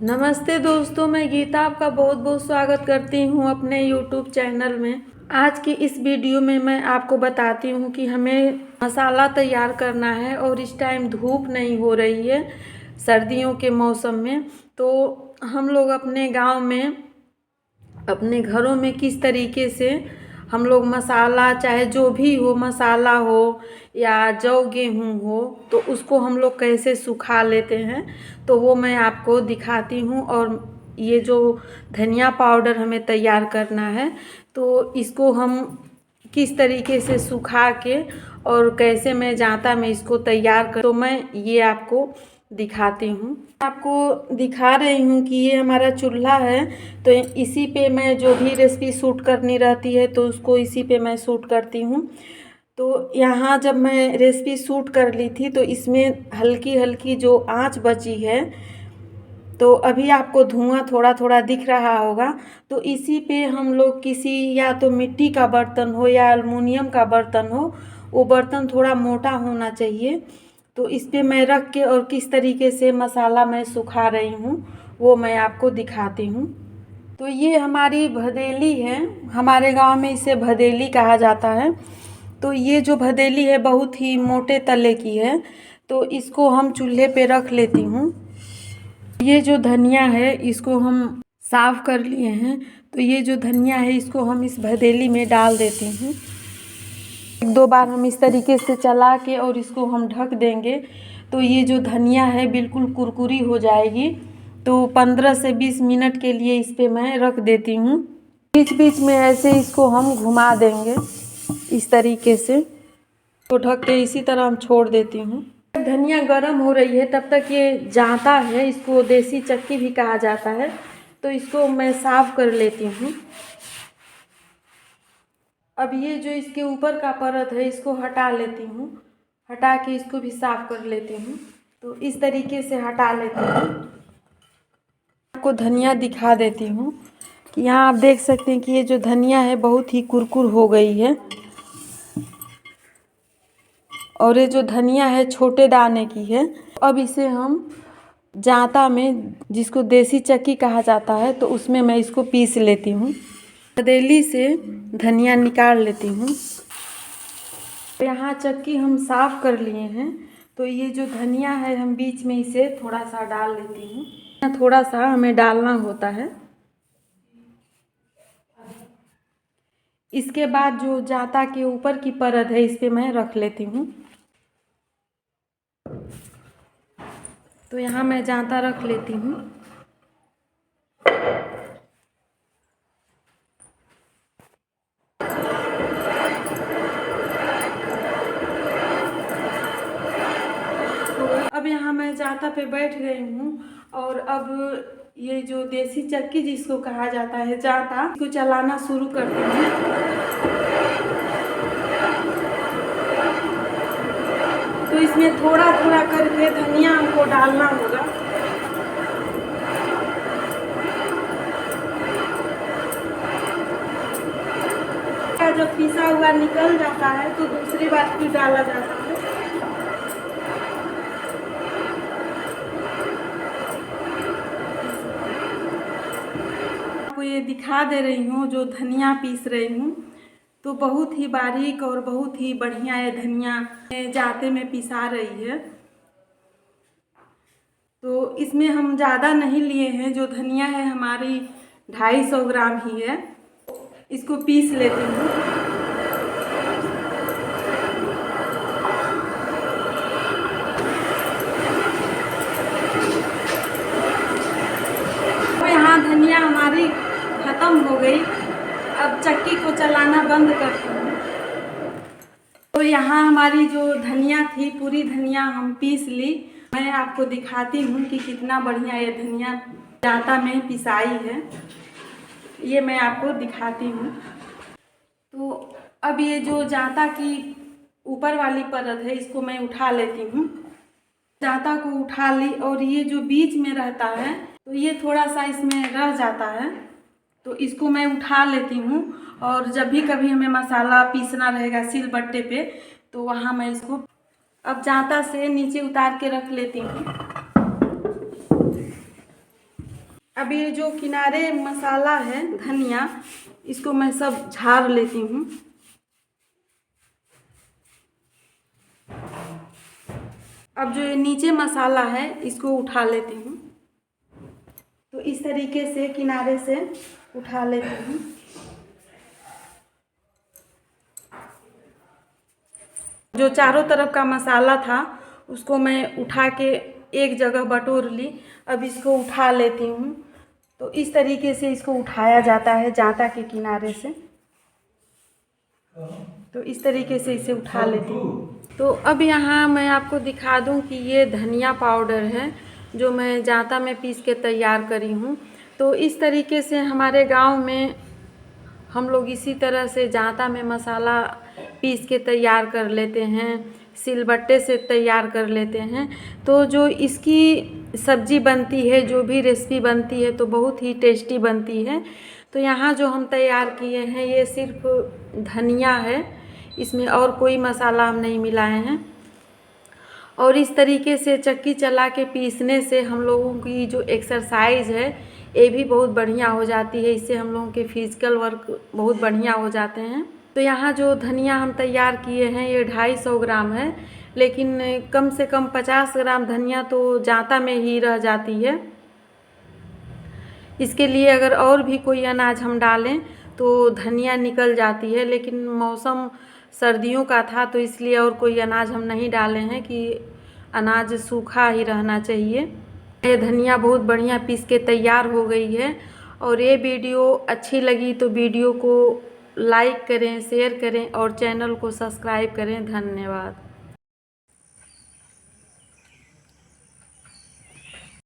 नमस्ते दोस्तों, मैं गीता आपका बहुत बहुत स्वागत करती हूँ अपने YouTube चैनल में। आज की इस वीडियो में मैं आपको बताती हूँ कि हमें मसाला तैयार करना है और इस टाइम धूप नहीं हो रही है सर्दियों के मौसम में। तो हम लोग अपने गांव में अपने घरों में किस तरीके से हम लोग मसाला, चाहे जो भी हो, मसाला हो या जौ गेहूँ हो, तो उसको हम लोग कैसे सुखा लेते हैं तो वो मैं आपको दिखाती हूँ। और ये जो धनिया पाउडर हमें तैयार करना है तो इसको हम किस तरीके से सुखा के और कैसे मैं जाता में इसको तैयार कर, तो मैं ये आपको दिखाती हूँ। आपको दिखा रही हूँ कि ये हमारा चूल्हा है, तो इसी पे मैं जो भी रेसिपी शूट करनी रहती है तो उसको इसी पे मैं शूट करती हूँ। तो यहाँ जब मैं रेसिपी शूट कर ली थी तो इसमें हल्की हल्की जो आंच बची है, तो अभी आपको धुआं थोड़ा थोड़ा दिख रहा होगा। तो इसी पे हम लोग किसी, या तो मिट्टी का बर्तन हो या एल्युमिनियम का बर्तन हो, वो बर्तन थोड़ा मोटा होना चाहिए। तो इस पे मैं रख के और किस तरीके से मसाला मैं सुखा रही हूँ वो मैं आपको दिखाती हूँ। तो ये हमारी भदेली है, हमारे गांव में इसे भदेली कहा जाता है। तो ये जो भदेली है बहुत ही मोटे तले की है, तो इसको हम चूल्हे पे रख लेती हूँ। ये जो धनिया है इसको हम साफ कर लिए हैं, तो ये जो धनिया है इसको हम इस भदेली में डाल देती हूँ। एक दो बार हम इस तरीके से चला के और इसको हम ढक देंगे तो ये जो धनिया है बिल्कुल कुरकुरी हो जाएगी। तो 15 से 20 मिनट के लिए इस पे मैं रख देती हूँ। बीच बीच में ऐसे इसको हम घुमा देंगे इस तरीके से, तो ढक के इसी तरह हम छोड़ देती हूँ। धनिया गर्म हो रही है तब तक ये जाता है, इसको देसी चक्की भी कहा जाता है, तो इसको मैं साफ कर लेती हूँ। अब ये जो इसके ऊपर का परत है इसको हटा लेती हूँ, हटा के इसको भी साफ कर लेती हूँ। तो इस तरीके से हटा लेती हूँ। आपको धनिया दिखा देती हूँ कि यहाँ आप देख सकते हैं कि ये जो धनिया है बहुत ही कुरकुर हो गई है, और ये जो धनिया है छोटे दाने की है। अब इसे हम जांता में, जिसको देसी चक्की कहा जाता है, तो उसमें मैं इसको पीस लेती हूँ। भदेली से धनिया निकाल लेती हूँ। यहाँ चक्की हम साफ कर लिए हैं, तो ये जो धनिया है हम बीच में इसे थोड़ा सा डाल लेती हूँ। थोड़ा सा हमें डालना होता है। इसके बाद जो जांता के ऊपर की परत है इस पे मैं रख लेती हूँ। तो यहाँ मैं जांता रख लेती हूँ। अब यहाँ मैं जांता पे बैठ गई हूँ, और अब ये जो देसी चक्की जिसको कहा जाता है जांता, इसको चलाना शुरू करती हूँ। तो इसमें थोड़ा थोड़ा करके धनिया हमको डालना होगा। जब पिसा हुआ निकल जाता है तो दूसरी बार फिर डाला जाता है। आपको ये दिखा दे रही हूँ जो धनिया पीस रही हूँ, तो बहुत ही बारीक और बहुत ही बढ़िया ये धनिया जाते में पिसा रही है। तो इसमें हम ज़्यादा नहीं लिए हैं, जो धनिया है हमारी 250 ग्राम ही है। इसको पीस लेती हूँ। तो यहाँ धनिया हमारी ख़त्म हो गई। अब चक्की को चलाना बंद करती हूँ। तो यहाँ हमारी जो धनिया थी पूरी धनिया हम पीस ली। मैं आपको दिखाती हूँ कि कितना बढ़िया ये धनिया जांता में पिसाई है, ये मैं आपको दिखाती हूँ। तो अब ये जो जांता की ऊपर वाली परत है इसको मैं उठा लेती हूँ। जांता को उठा ली, और ये जो बीच में रहता है तो ये थोड़ा सा इसमें रह जाता है, तो इसको मैं उठा लेती हूँ। और जब भी कभी हमें मसाला पीसना रहेगा सिलबट्टे पे तो वहाँ मैं इसको अब जांता से नीचे उतार के रख लेती हूँ। अब ये जो किनारे मसाला है धनिया, इसको मैं सब झाड़ लेती हूँ। अब जो ये नीचे मसाला है इसको उठा लेती हूँ। तो इस तरीके से किनारे से उठा लेती हूँ। जो चारों तरफ का मसाला था उसको मैं उठा के एक जगह बटोर ली। अब इसको उठा लेती हूँ। तो इस तरीके से इसको उठाया जाता है जांता के किनारे से। तो इस तरीके से इसे उठा लेती हूँ। तो अब यहाँ मैं आपको दिखा दूँ कि ये धनिया पाउडर है जो मैं जांता में पीस के तैयार करी हूँ। तो इस तरीके से हमारे गांव में हम लोग इसी तरह से जांता में मसाला पीस के तैयार कर लेते हैं, सिलबट्टे से तैयार कर लेते हैं। तो जो इसकी सब्ज़ी बनती है, जो भी रेसिपी बनती है, तो बहुत ही टेस्टी बनती है। तो यहाँ जो हम तैयार किए हैं ये सिर्फ धनिया है, इसमें और कोई मसाला हम नहीं मिलाए हैं। और इस तरीके से चक्की चला के पीसने से हम लोगों की जो एक्सरसाइज है ये भी बहुत बढ़िया हो जाती है। इससे हम लोगों के फिजिकल वर्क बहुत बढ़िया हो जाते हैं। तो यहाँ जो धनिया हम तैयार किए हैं ये 250 ग्राम है, लेकिन कम से कम 50 ग्राम धनिया तो जांता में ही रह जाती है। इसके लिए अगर और भी कोई अनाज हम डालें तो धनिया निकल जाती है, लेकिन मौसम सर्दियों का था तो इसलिए और कोई अनाज हम नहीं डाले हैं कि अनाज सूखा ही रहना चाहिए। ये धनिया बहुत बढ़िया पीस के तैयार हो गई है। और ये वीडियो अच्छी लगी तो वीडियो को लाइक करें, शेयर करें और चैनल को सब्सक्राइब करें। धन्यवाद।